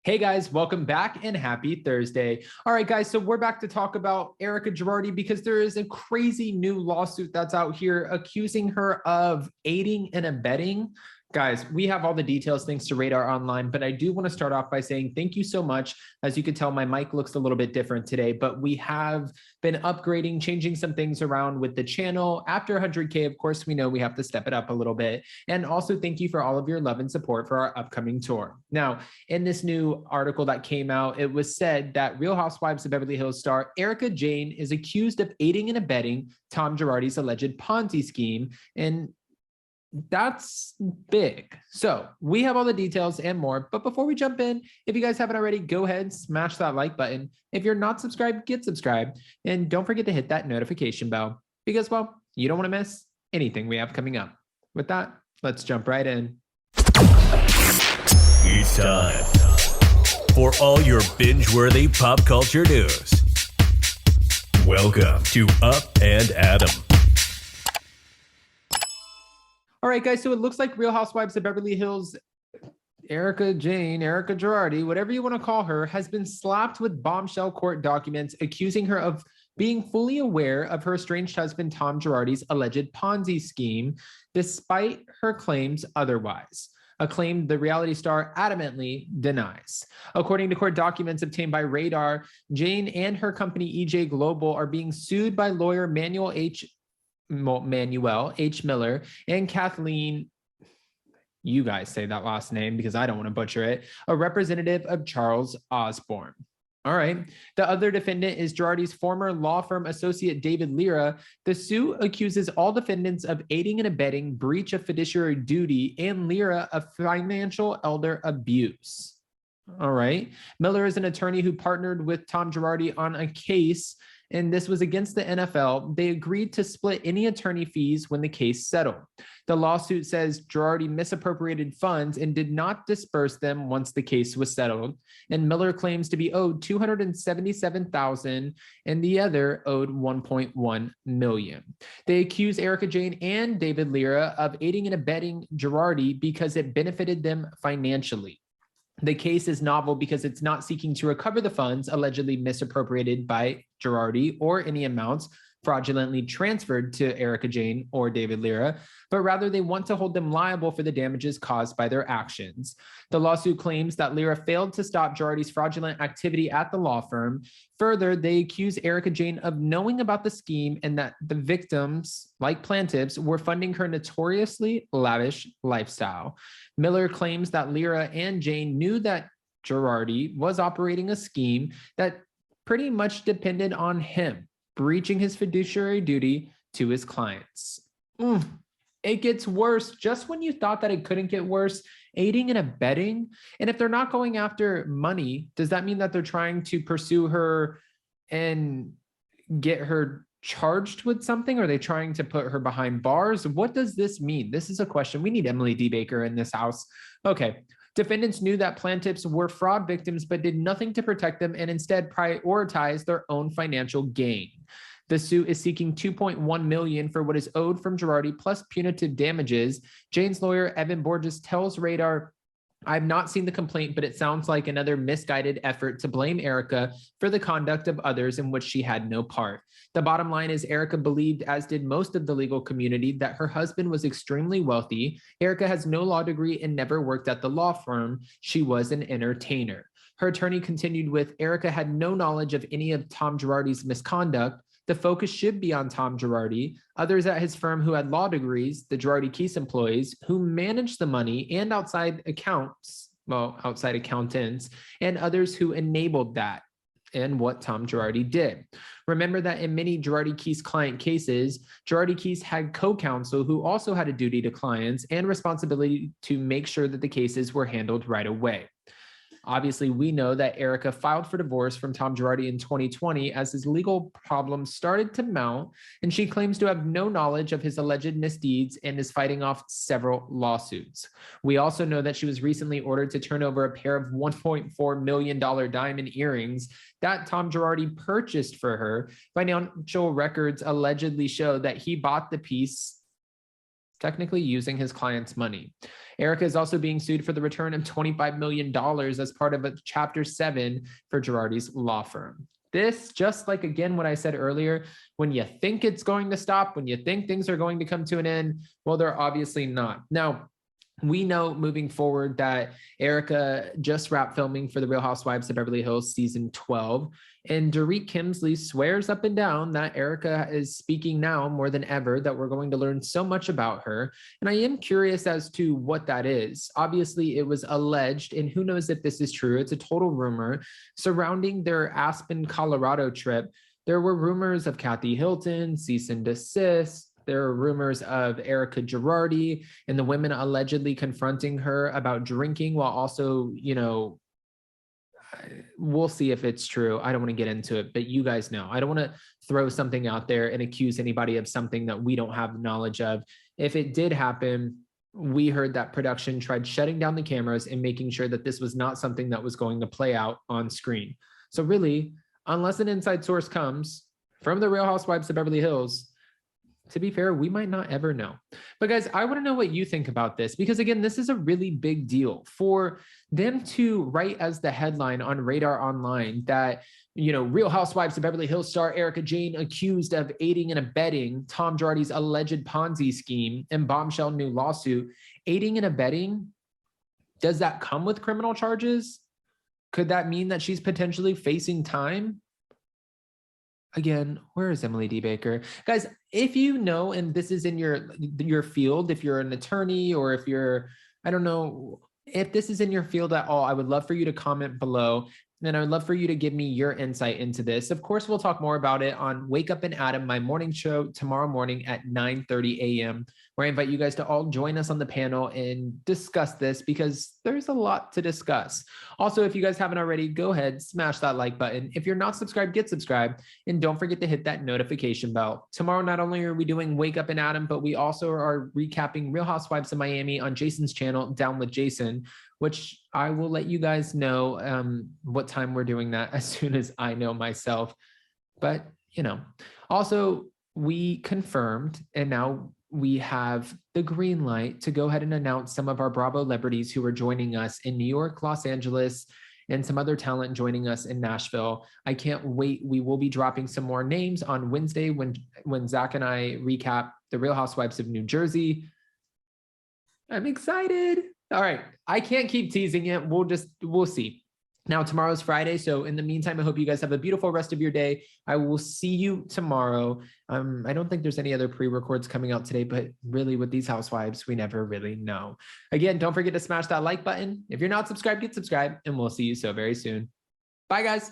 Hey guys, welcome back and happy Thursday. All right, guys, so we're back to talk about Erika Girardi because there is a crazy new lawsuit that's out here accusing her of aiding and abetting. Guys, we have all the details thanks to Radar Online, but I do want to start off by saying thank you so much. As you can tell, my mic looks a little bit different today, but we have been upgrading, changing some things around with the channel. After 100K, of course, we know we have to step it up a little bit. And also thank you for all of your love and support for our upcoming tour. Now, in this new article that came out, it was said that Real Housewives of Beverly Hills star Erika Jayne is accused of aiding and abetting Tom Girardi's alleged Ponzi scheme, and that's big. So we have all the details and more, but before we jump in, if you guys haven't already, go ahead, smash that like button. If you're not subscribed, get subscribed, and don't forget to hit that notification bell because, well, you don't want to miss anything we have coming up. With that, let's jump right in. It's time for all your binge-worthy pop culture news. Welcome to Up and Adam. All right, guys, so it looks like Real Housewives of Beverly Hills, Erika Jayne, Erika Girardi, whatever you want to call her, has been slapped with bombshell court documents accusing her of being fully aware of her estranged husband Tom Girardi's alleged Ponzi scheme, despite her claims otherwise. A claim the reality star adamantly denies. According to court documents obtained by Radar, Jayne and her company EJ Global are being sued by lawyer Manuel H. Miller and Kathleen, you guys say that last name because I don't want to butcher it, a representative of Charles Osborne. All right. The other defendant is Girardi's former law firm associate, David Lira. The suit accuses all defendants of aiding and abetting breach of fiduciary duty and Lira of financial elder abuse. All right. Miller is an attorney who partnered with Tom Girardi on a case, and this was against the NFL. They agreed to split any attorney fees when the case settled. The lawsuit says Girardi misappropriated funds and did not disperse them once the case was settled. And Miller claims to be owed $277,000 and the other owed $1.1 million. They accuse Erika Jayne and David Lira of aiding and abetting Girardi because it benefited them financially. The case is novel because it's not seeking to recover the funds allegedly misappropriated by Girardi or any amounts fraudulently transferred to Erika Jayne or David Lira, but rather they want to hold them liable for the damages caused by their actions. The lawsuit claims that Lira failed to stop Girardi's fraudulent activity at the law firm. Further, they accuse Erika Jayne of knowing about the scheme and that the victims, like plaintiffs, were funding her notoriously lavish lifestyle. Miller claims that Lira and Jayne knew that Girardi was operating a scheme that pretty much depended on him breaching his fiduciary duty to his clients. It gets worse just when you thought that it couldn't get worse. Aiding and abetting. And if they're not going after money, does that mean that they're trying to pursue her and get her charged with something? Are they trying to put her behind bars? What does this mean? This is a question. We need Emily D. Baker in this house. Okay. Defendants knew that plaintiffs were fraud victims, but did nothing to protect them and instead prioritized their own financial gain. The suit is seeking $2.1 million for what is owed from Girardi plus punitive damages. Jayne's lawyer, Evan Borges, tells Radar, "I've not seen the complaint, but it sounds like another misguided effort to blame Erika for the conduct of others in which she had no part. The bottom line is Erika believed, as did most of the legal community, that her husband was extremely wealthy. Erika has no law degree and never worked at the law firm. She was an entertainer." Her attorney continued with, "Erika had no knowledge of any of Tom Girardi's misconduct. The focus should be on Tom Girardi, others at his firm who had law degrees, the Girardi Keese employees who managed the money and outside accountants, and others who enabled that and what Tom Girardi did. Remember that in many Girardi Keese client cases, Girardi Keese had co-counsel who also had a duty to clients and responsibility to make sure that the cases were handled right away." Obviously, we know that Erika filed for divorce from Tom Girardi in 2020 as his legal problems started to mount, and she claims to have no knowledge of his alleged misdeeds and is fighting off several lawsuits. We also know that she was recently ordered to turn over a pair of $1.4 million diamond earrings that Tom Girardi purchased for her. Financial records allegedly show that he bought the piece technically using his client's money. Erika is also being sued for the return of $25 million as part of a Chapter 7 for Girardi's law firm. This, just like, again, what I said earlier, when you think it's going to stop, when you think things are going to come to an end, well, they're obviously not. Now, we know moving forward that Erika just wrapped filming for The Real Housewives of Beverly Hills season 12. And Dorit Kemsley swears up and down that Erika is speaking now more than ever, that we're going to learn so much about her. And I am curious as to what that is. Obviously, it was alleged, and who knows if this is true. It's a total rumor surrounding their Aspen, Colorado trip. There were rumors of Kathy Hilton, cease and desist. There are rumors of Erika Girardi and the women allegedly confronting her about drinking while also, you know, we'll see if it's true. I don't want to get into it, but you guys know. I don't want to throw something out there and accuse anybody of something that we don't have knowledge of. If it did happen, we heard that production tried shutting down the cameras and making sure that this was not something that was going to play out on screen. So really, unless an inside source comes from The Real Housewives of Beverly Hills, to be fair, we might not ever know. But guys, I want to know what you think about this, because again, this is a really big deal for them to write as the headline on Radar Online that, you know, Real Housewives of Beverly Hills star Erika Jayne accused of aiding and abetting Tom Girardi's alleged Ponzi scheme and bombshell new lawsuit. Aiding and abetting, does that come with criminal charges? Could that mean that she's potentially facing time? Again, where is Emily D. Baker? Guys, if you know, and this is in your field, if you're an attorney or if you're, I don't know, if this is in your field at all, I would love for you to comment below. And I would love for you to give me your insight into this. Of course, we'll talk more about it on Wake Up and Adam, my morning show tomorrow morning at 9:30 a.m., where I invite you guys to all join us on the panel and discuss this, because there's a lot to discuss. Also, if you guys haven't already, go ahead, smash that like button. If you're not subscribed, get subscribed. And don't forget to hit that notification bell. Tomorrow, not only are we doing Wake Up and Adam, but we also are recapping Real Housewives of Miami on Jason's channel, Down with Jason, which I will let you guys know what time we're doing that as soon as I know myself. But, you know, also we confirmed, and now we have the green light to go ahead and announce some of our Bravo celebrities who are joining us in New York, Los Angeles, and some other talent joining us in Nashville. I can't wait. We will be dropping some more names on Wednesday when Zach and I recap The Real Housewives of New Jersey. I'm excited. All right. I can't keep teasing it. We'll see. Now, tomorrow's Friday. So in the meantime, I hope you guys have a beautiful rest of your day. I will see you tomorrow. I don't think there's any other pre-records coming out today, but really with these housewives, we never really know. Again, don't forget to smash that like button. If you're not subscribed, get subscribed, and we'll see you so very soon. Bye, guys.